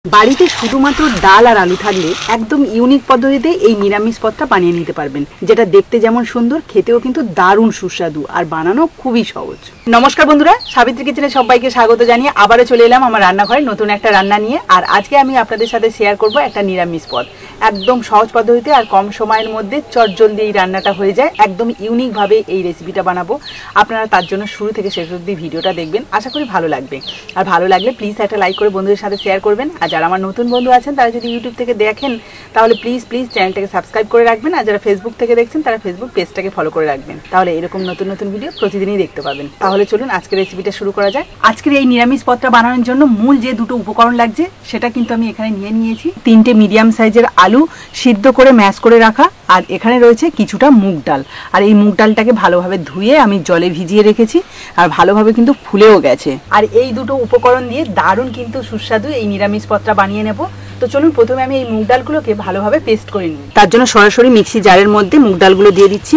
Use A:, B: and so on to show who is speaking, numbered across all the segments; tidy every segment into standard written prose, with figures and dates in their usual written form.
A: বাড়িতে শুধুমাত্র ডাল আর আলু থাকলে একদম ইউনিক পদ্ধতিতে এই নিরামিষ পদটা বানিয়ে নিতে পারবেন, যেটা দেখতে যেমন সুন্দর, খেতেও কিন্তু দারুণ সুস্বাদু আর বানানো খুবই সহজ। নমস্কার বন্ধুরা, সাবিত্রী কিচেনে সবাইকে স্বাগত জানিয়ে আবারও চলে এলাম আমার রান্নাঘরে নতুন একটা রান্না নিয়ে। আর আজকে আমি আপনাদের সাথে শেয়ার করব একটা নিরামিষ পদ, একদম সহজ পদ্ধতিতে আর কম সময়ের মধ্যে চটজলদি এই রান্নাটা হয়ে যায়। একদম ইউনিকভাবে এই রেসিপিটা বানাবো। আপনারা তার জন্য শুরু থেকে শেষ অবধি ভিডিওটা দেখবেন, আশা করি ভালো লাগবে। আর ভালো লাগলে প্লিজ একটা লাইক করে বন্ধুদের সাথে শেয়ার করবেন। আর যারা আমার নতুন বন্ধু আছেন তারা যদি ইউটিউব থেকে দেখেন তাহলে প্লিজ চ্যানেলটাকে সাবস্ক্রাইব করে রাখবেন। আর যারা ফেসবুক থেকে দেখছেন তারা ফেসবুক পেজটাকে ফলো করে রাখবেন, তাহলে এরকম নতুন নতুন ভিডিও প্রতিদিনই দেখতে পাবেন। তাহলে চলুন আজকের রেসিপিটা শুরু করা যায়। আজকের এই নিরামিষ পদটা বানানোর জন্য মূল যে দুটো উপকরণ লাগছে সেটা কিন্তু আমি এখানে নিয়ে নিয়েছি। 3টে মিডিয়াম সাইজের আলু সিদ্ধ করে ম্যাশ করে রাখা, আর এখানে রয়েছে কিছুটা মুগ ডাল। আর এই মুগ ডালটাকে ভালোভাবে ধুয়ে আমি জলে ভিজিয়ে রেখেছি, আর ভালোভাবে কিন্তু ফুলেও গেছে। আর এই দুটো উপকরণ দিয়ে দারুণ কিন্তু সুস্বাদু এই নিরামিষ পদটা বানিয়ে নেব। তো চলুন প্রথমে আমি এই মুগ ডালগুলোকে ভালোভাবে পেস্ট করে নিই। তার জন্য সরাসরি মিক্সি জারের মধ্যে মুগ ডালগুলো দিয়ে দিচ্ছি।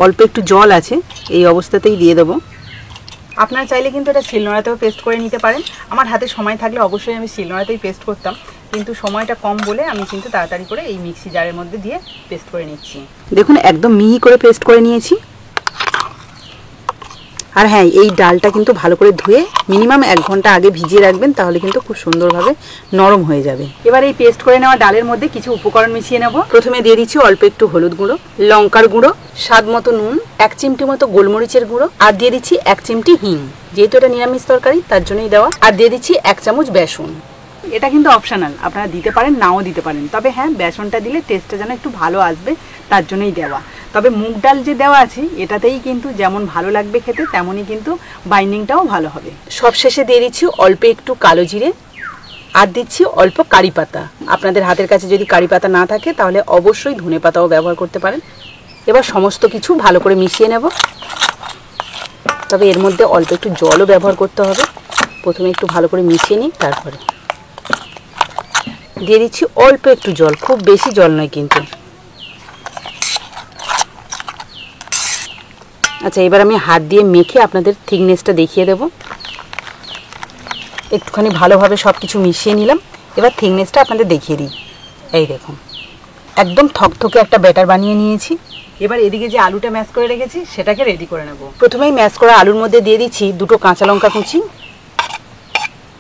A: অল্প একটু জল আছে, এই অবস্থাতেই দিয়ে দেবো। আপনারা চাইলে কিন্তু এটা শিলনোড়াতেও পেস্ট করে নিতে পারেন। আমার হাতে সময় থাকলে অবশ্যই আমি শিলনোড়াতেই পেস্ট করতাম, কিন্তু সময়টা কম বলে আমি কিন্তু তাড়াতাড়ি করে এই মিক্সি জারের মধ্যে দিয়ে পেস্ট করে নিচ্ছি। দেখুন একদম মিহি করে পেস্ট করে নিয়েছি। আর হ্যাঁ, এই ডালটা কিন্তু ভালো করে ধুয়ে মিনিমাম 1 ঘন্টা আগে ভিজিয়ে রাখবেন, তাহলে কিন্তু খুব সুন্দরভাবে নরম হয়ে যাবে। এবার এই পেস্ট করে নেওয়া ডালের মধ্যে কিছু উপকরণ মিশিয়ে নেব। প্রথমে দিয়ে দিচ্ছি অল্প একটু হলুদ গুঁড়ো, লঙ্কার গুঁড়ো, স্বাদ মতো নুন, 1 চিমটি মতো গোলমরিচের গুঁড়ো, আর দিয়ে দিচ্ছি 1 চিমটি হিং, যেহেতু এটা নিরামিষ তরকারি তার জন্যই দেওয়া। আর দিয়ে দিচ্ছি 1 চামচ বেসন। এটা কিন্তু অপশনাল, আপনারা দিতে পারেন নাও দিতে পারেন, তবে হ্যাঁ বেসনটা দিলে টেস্টটা যেন একটু ভালো আসবে তার জন্যই দেওয়া। তবে মুগ ডাল যে দেওয়া আছে এটাতেই কিন্তু যেমন ভালো লাগবে খেতে, তেমনই কিন্তু বাইন্ডিংটাও ভালো হবে। সবশেষে দিয়ে দিচ্ছি অল্প একটু কালো জিরে, আর দিচ্ছি অল্প কারি পাতা। আপনাদের হাতের কাছে যদি কারি পাতা না থাকে তাহলে অবশ্যই ধনে পাতাও ব্যবহার করতে পারেন। এবার সমস্ত কিছু ভালো করে মিশিয়ে নেব, তবে এর মধ্যে অল্প একটু জলও ব্যবহার করতে হবে। প্রথমে একটু ভালো করে মিশিয়ে নিই, তারপরে দিয়ে দিচ্ছি অল্প একটু জল, খুব বেশি জল নয় কিন্তু। আচ্ছা, এবার আমি হাত দিয়ে মেখে আপনাদের থিকনেসটা দেখিয়ে দেব। একটুখানি ভালোভাবে সব কিছু মিশিয়ে নিলাম। এবার থিকনেসটা আপনাদের দেখিয়ে দিই। এই দেখুন, একদম থকথকে একটা ব্যাটার বানিয়ে নিয়েছি। এবার এদিকে যে আলুটা ম্যাশ করে রেখেছি সেটাকে রেডি করে নেব। প্রথমেই ম্যাশ করা আলুর মধ্যে দিয়ে দিচ্ছি 2টো কাঁচা লঙ্কা কুচি,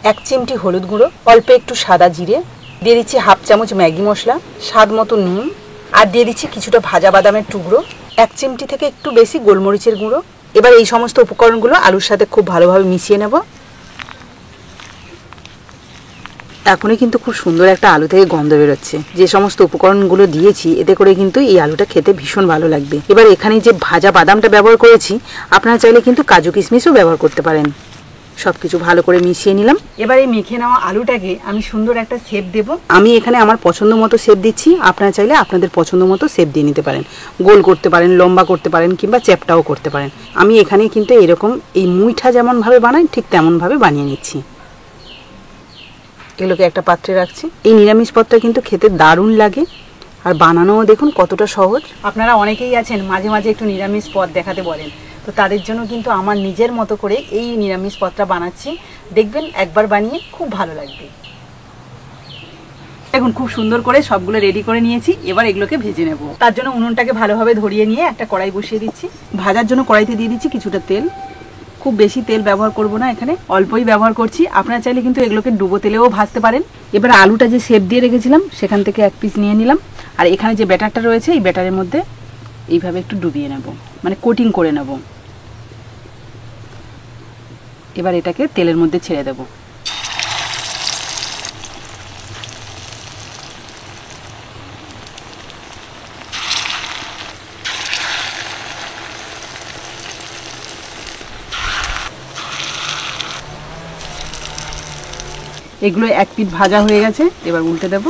A: 1 চিমটি হলুদ গুঁড়ো, অল্প একটু সাদা জিরে, দিয়ে দিচ্ছি 1/2 চামচ ম্যাগি মশলা, স্বাদ মতো নুন, আর দিয়ে দিচ্ছি কিছুটা ভাজা বাদামের টুকরো, 1 চিমটি থেকে একটু বেশি গোলমরিচের গুঁড়ো। এবার এই সমস্ত উপকরণগুলো আলুর সাথে খুব ভালোভাবে মিশিয়ে নেব। এখনই কিন্তু খুব সুন্দর একটা আলু থেকে গন্ধ বেরোচ্ছে। যে সমস্ত উপকরণগুলো দিয়েছি এতে করে কিন্তু এই আলুটা খেতে ভীষণ ভালো লাগবে। এবার এখানে যে ভাজা বাদামটা ব্যবহার করেছি, আপনারা চাইলে কিন্তু কাজু কিশমিশও ব্যবহার করতে পারেন। সবকিছু ভালো করে মিশিয়ে নিলাম। এবার এই মেখে নেওয়া আলুটাকে আমি সুন্দর একটা শেপ দেব। আমি এখানে আমার পছন্দ মতো শেপ দিচ্ছি, আপনারা চাইলে আপনাদের পছন্দ মতো শেপ দিয়ে নিতে পারেন। গোল করতে পারেন, লম্বা করতে পারেন, কিংবা চ্যাপটাও করতে পারেন। আমি এখানে কিন্তু এরকম এই মুইঠা যেমনভাবে বানাই ঠিক তেমনভাবে বানিয়ে নিচ্ছি। এগুলোকে একটা পাত্রে রাখছি। এই নিরামিষ পদটা কিন্তু খেতে দারুণ লাগে, আর বানানোও দেখুন কতটা সহজ। আপনারা অনেকেই আছেন মাঝে মাঝে একটু নিরামিষ পদ দেখাতে বলেন, তো তাদের জন্য কিন্তু আমার নিজের মতো করে এই নিরামিষ পদটা বানাচ্ছি। দেখবেন একবার বানিয়ে খুব ভালো লাগবে। এখন খুব সুন্দর করে সবগুলো রেডি করে নিয়েছি। এবার এগুলোকে ভেজে নেব। তার জন্য উনুনটাকে ভালোভাবে ধরিয়ে নিয়ে একটা কড়াই বসিয়ে দিচ্ছি। ভাজার জন্য কড়াইতে দিয়ে দিচ্ছি কিছুটা তেল। খুব বেশি তেল ব্যবহার করব না, এখানে অল্পই ব্যবহার করছি। আপনারা চাইলে কিন্তু এগুলোকে ডুবো তেলেও ভাজতে পারেন। এবার আলুটা যে শেপ দিয়ে রেখেছিলাম সেখান থেকে 1 পিস নিয়ে নিলাম, আর এখানে যে ব্যাটারটা রয়েছে এই ব্যাটারের মধ্যে এইভাবে একটু ডুবিয়ে নেব, মানে কোটিং করে নেব। এবার এটাকে তেলের মধ্যে ছেড়ে দেব। এগুলো 1 পিঠ ভাজা হয়ে গেছে, এবার উল্টে দেব।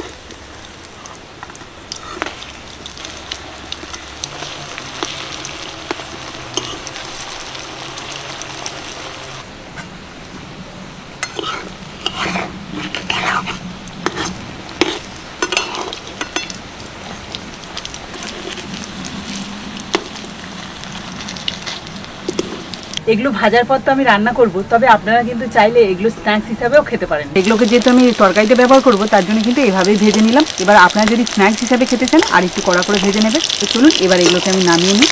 A: এগুলো ভাজার পর তো আমি রান্না করব, তবে আপনারা কিন্তু চাইলে এগুলো স্ন্যাক্স হিসাবেও খেতে পারেন। এগুলোকে যেহেতু আমি তরকারিতে ব্যবহার করব তার জন্য কিন্তু এভাবেই ভেজে নিলাম। এবার আপনারা যদি স্ন্যাক্স হিসাবে খেতে চান আর একটু কড়া করে ভেজে নেবেন। তো চলুন এবার এগুলোকে আমি নামিয়ে নিই।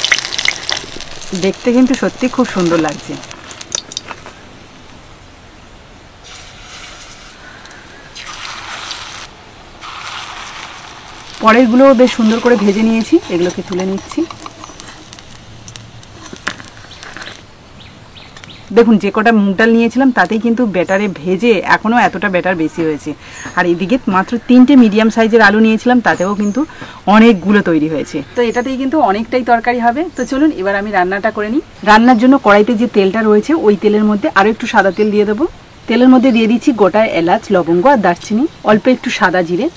A: দেখতে কিন্তু সত্যি খুব সুন্দর লাগছে। পরেরগুলো বেশ সুন্দর করে ভেজে নিয়েছি, এগুলোকে তুলে নিচ্ছি। দেখুন যে কটা মুগ ডাল নিয়েছিলাম তাতেই কিন্তু ব্যাটারে ভেজে এখনও এতটা ব্যাটার বেশি হয়েছে। আর এদিকে মাত্র 3টে মিডিয়াম সাইজের আলু নিয়েছিলাম, তাতেও কিন্তু অনেকগুলো তৈরি হয়েছে। তো এটাতেই কিন্তু অনেকটাই তরকারি হবে। তো চলুন এবার আমি রান্নাটা করে নিই। রান্নার জন্য কড়াইতে যে তেলটা রয়েছে ওই তেলের মধ্যে আরও একটু সাদা তেল দিয়ে দেবো। তেলের মধ্যে দিয়ে দিচ্ছি গোটা এলাচ, লবঙ্গ আর দারচিনি, অল্প একটু সাদা জিরে,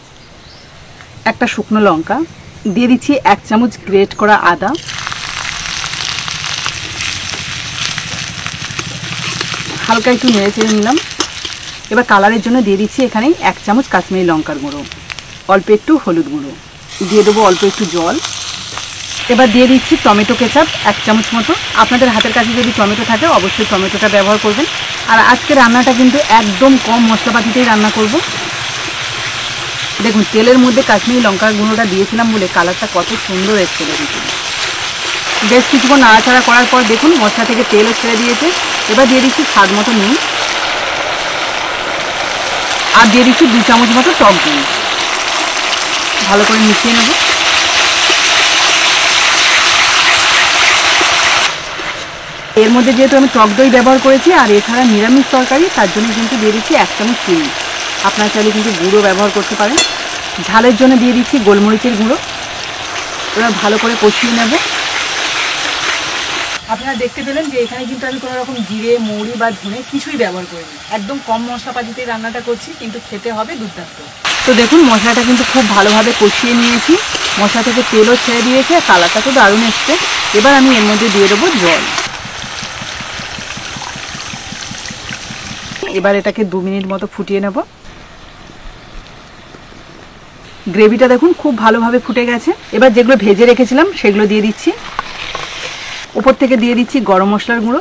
A: একটা শুকনো লঙ্কা, দিয়ে দিচ্ছি 1 চামচ গ্রেট করা আদা, হালকা একটু নেড়ে চেড়ে নিলাম। এবার কালারের জন্য দিয়ে দিচ্ছি এখানে 1 চামচ কাশ্মীরি লঙ্কার গুঁড়ো, অল্প একটু হলুদ গুঁড়ো, দিয়ে দেবো অল্প একটু জল। এবার দিয়ে দিচ্ছি টমেটো কেচাপ 1 চামচ মতো। আপনাদের হাতের কাছে যদি টমেটো থাকে অবশ্যই টমেটোটা ব্যবহার করবেন। আর আজকে রান্নাটা কিন্তু একদম কম মশলাপাতিতেই রান্না করব। দেখুন তেলের মধ্যে কাশ্মীরি লঙ্কার গুঁড়োটা দিয়েছিলাম বলে কালারটা কত সুন্দর এসেছে। দেখুন বেশ কিছুক্ষণ নাড়াচাড়া করার পর দেখুন মশলা থেকে তেলও ছেড়ে দিয়েছে। এবার দিয়ে দিচ্ছি স্বাদ মতো নুন আর দিয়ে দিচ্ছি 2 চামচ মতো টক দই। ভালো করে মিশিয়ে নেব। এর মধ্যে যেহেতু আমি টক দই ব্যবহার করেছি আর এছাড়া নিরামিষ তরকারি, তার জন্য কিন্তু দিয়ে দিচ্ছি 1 চামচ চিনি। আপনারা চাইলে কিন্তু গুঁড়ো ব্যবহার করতে পারেন। ঝালের জন্য দিয়ে দিচ্ছি গোলমরিচের গুঁড়ো। এবার ভালো করে কষিয়ে নেব। আপনারা দেখতে পেলেন যে এখানে কিন্তু আমি কোনো রকম জিরে, মৌরি বা ধনে কিছুই ব্যবহার করিনি। একদম কম মশলাপাতিতে রান্নাটা করছি, কিন্তু খেতে হবে দুর্দান্ত। তো দেখুন মশলাটা কিন্তু খুব ভালোভাবে কষিয়ে নিয়েছি। মশলা থেকে তেলও ছেড়ে দিয়েছে, কালারটা তো দারুণ এসছে। এবার আমি এর মধ্যে দিয়ে দেবো জল। এবার এটাকে 2 মিনিট মতো ফুটিয়ে নেব। গ্রেভিটা দেখুন খুব ভালোভাবে ফুটে গেছে। এবার যেগুলো ভেজে রেখেছিলাম সেগুলো দিয়ে দিচ্ছি। উপর থেকে দিয়ে দিচ্ছি গরম মশলার গুঁড়ো,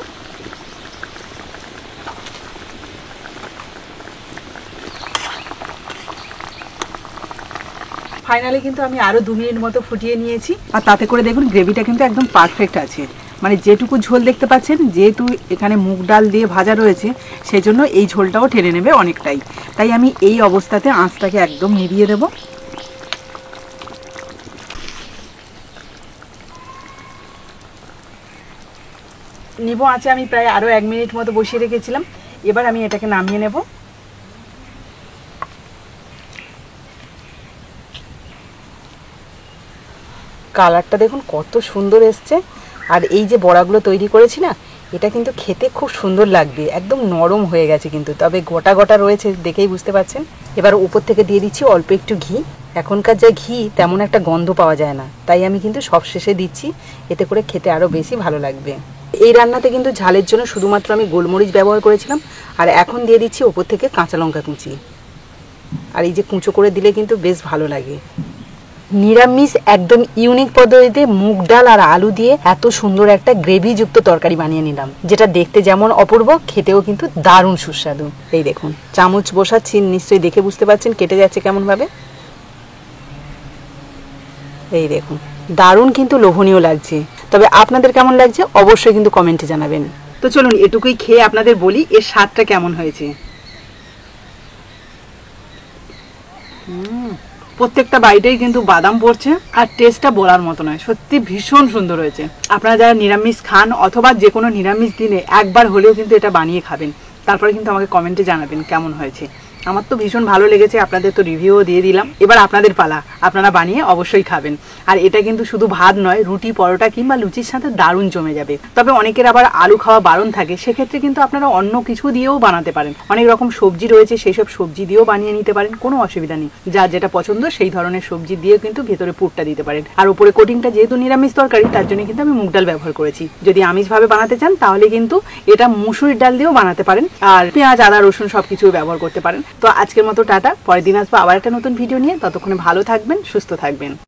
A: ফাইনালি কিন্তু আমি আরও 2 মিনিট মতো ফুটিয়ে নিয়েছি। আর তাতে করে দেখুন গ্রেভিটা কিন্তু একদম পারফেক্ট আছে। মানে যেটুকু ঝোল দেখতে পাচ্ছেন, যেহেতু এখানে মুগ ডাল দিয়ে ভাজা রয়েছে সেজন্য এই ঝোলটাও টেনে নেবে অনেকটাই। তাই আমি এই অবস্থাতে আঁচটাকে একদম নিভিয়ে দেবো। নিবো আঁচে আমি প্রায় আরও 1 মিনিট মতো বসিয়ে রেখেছিলাম। এবার আমি এটাকে নামিয়ে নেব। কালারটা দেখুন কত সুন্দর এসছে। আর এই যে বড়াগুলো তৈরি করেছি না, এটা কিন্তু খেতে খুব সুন্দর লাগবে। একদম নরম হয়ে গেছে কিন্তু, তবে গোটা গোটা রয়েছে দেখেই বুঝতে পারছেন। এবার উপর থেকে দিয়ে দিচ্ছি অল্প একটু ঘি। এখনকার যে ঘি তেমন একটা গন্ধ পাওয়া যায় না, তাই আমি কিন্তু সব শেষে দিচ্ছি। এতে করে খেতে আরও বেশি ভালো লাগবে। এই রান্নাতে কিন্তু ঝালের জন্য শুধুমাত্র আমি গোলমরিচ ব্যবহার করেছিলাম। আর এখন দিয়ে দিচ্ছি ওপর থেকে কাঁচা লঙ্কা কুচি। আর এই যে কুঁচো করে দিলে কিন্তু বেশ ভালো লাগে। নিরামিষ একদম ইউনিক পদ্ধতিতে মুগ ডাল আর আলু দিয়ে এত সুন্দর একটা গ্রেভিযুক্ত তরকারি বানিয়ে নিলাম, যেটা দেখতে যেমন অপূর্ব, খেতেও কিন্তু দারুণ সুস্বাদু। এই দেখুন চামচ বসাচ্ছি, নিশ্চয়ই দেখে বুঝতে পারছেন কেটে যাচ্ছে কেমন ভাবে। এই দেখুন দারুণ কিন্তু লোভনীয় লাগছে। তবে আপনাদের কেমন লাগছে অবশ্যই কিন্তু কমেন্টে জানাবেন। তো চলুন এটুকুই খেয়ে আপনাদের বলি এর স্বাদটা কেমন হয়েছে। প্রত্যেকটা বাইটেই কিন্তু বাদাম পড়ছে আর টেস্টটা বলার মতো নয়, সত্যি ভীষণ সুন্দর হয়েছে। আপনারা যারা নিরামিষ খান অথবা যে কোনো নিরামিষ দিনে একবার হলেও কিন্তু এটা বানিয়ে খাবেন, তারপরে কিন্তু আমাকে কমেন্টে জানাবেন কেমন হয়েছে। আমার তো ভীষণ ভালো লেগেছে, আপনাদের তো রিভিউও দিয়ে দিলাম। এবার আপনাদের পালা, আপনারা বানিয়ে অবশ্যই খাবেন। আর এটা কিন্তু শুধু ভাত নয়, রুটি, পরোটা কিংবা লুচির সাথে দারুণ জমে যাবে। তবে অনেকের আবার আলু খাওয়া বারণ থাকে, সেক্ষেত্রে কিন্তু আপনারা অন্য কিছু দিয়েও বানাতে পারেন। অনেক রকম সবজি রয়েছে, সেই সব সবজি দিয়েও বানিয়ে নিতে পারেন, কোনো অসুবিধা নেই। যার যেটা পছন্দ সেই ধরনের সবজি দিয়ে কিন্তু ভেতরে পুরটা দিতে পারেন। আর উপরে কোটিংটা যেহেতু নিরামিষ তরকারি, তার জন্য কিন্তু আমি মুগ ডাল ব্যবহার করেছি। যদি আমিষভাবে বানাতে চান তাহলে কিন্তু এটা মুসুরির ডাল দিয়েও বানাতে পারেন, আর পেঁয়াজ, আদা, রসুন সবকিছু ব্যবহার করতে পারেন। তো আজকের মতো টাটা, পরের দিন আসবো আবার একটা নতুন ভিডিও নিয়ে। ততক্ষণে ভালো থাকবেন, সুস্থ থাকবেন।